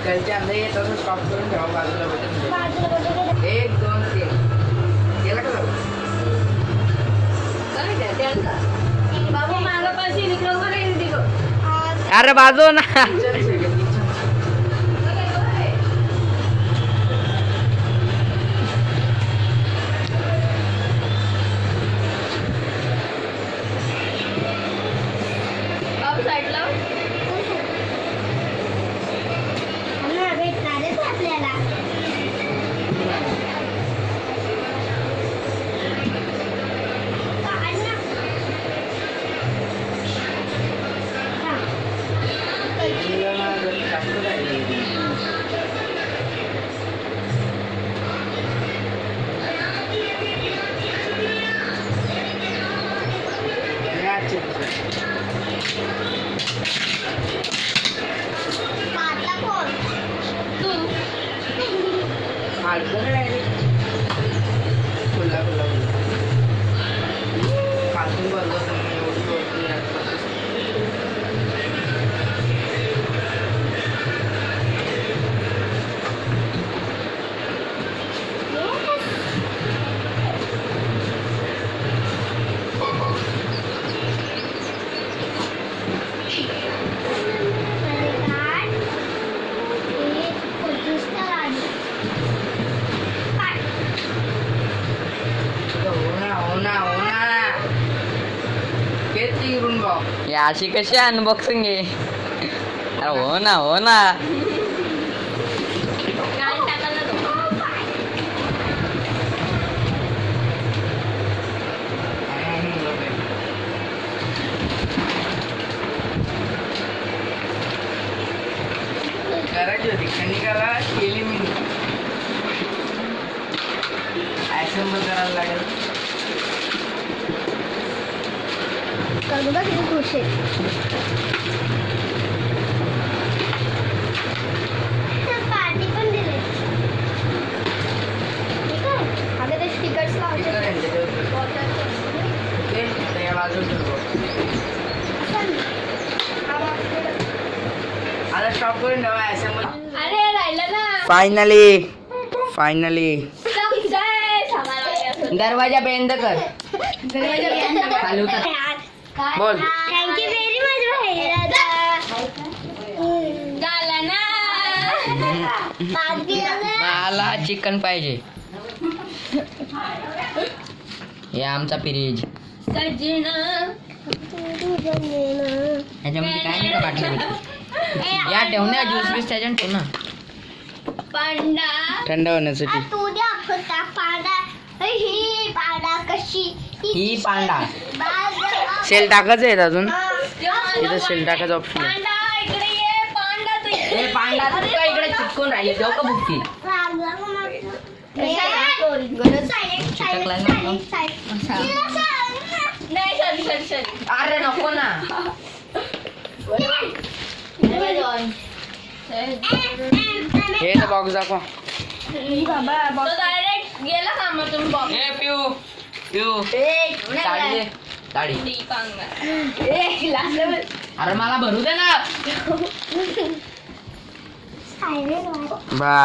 कलच्या अंदर तसं स्टॉप करून ठेवा बाजूला बटन 1 2 3 गेला का बाबू मागापाशी निघलो का नाही निघलो अरे बाजू ना बाबू साईडला आपल्याला पाटला कोण तू खुला खुला खातून बंद होतं एवढी गोष्टी या अशी कशी अनबॉक्सिंग आहे अरे हो ना काय टाकायला नको करायची होती खंडिकाला केली मी ॲसेंबल करायला लागेल बघा किती खुश आहे पार्टी पण दिले ठीक आहे अगं ते स्टिकर्स लावायचे आता स्टॉप करून ठेवा ॲसेंबल अरे राहिलं ना फायनली दरवाजा बंद कर खाली उतर. बोल थँक्यू व्हेरी मच झाला ना मला चिकन पाहिजे हे आमचा फ्रीज सजना ह्याच्यामध्ये काय नाही का बाटल्या या ठेव ना ज्यूस बीस त्याच्यात ठेव ना पांडा थंड होण्यासाठी तू द्या का पांडा ही पांडा कशी ही पांडा सेल टाकायचं आहे अजून इथं सेल टाकायचं ऑप्शन आहे पांडा इकडे ये पांडा तू इकडे हे पांडा तू का इकडे चिटकून राहिले जाऊ का बुकती चिटकलाय ना नाही सॉरी अरे नको ना हे तर बॉक्स दाखवा तो डायरेक्ट गेला कामातून बॉक्स हे पिऊ साडी दे साडी अरे मला भरू दे ना बा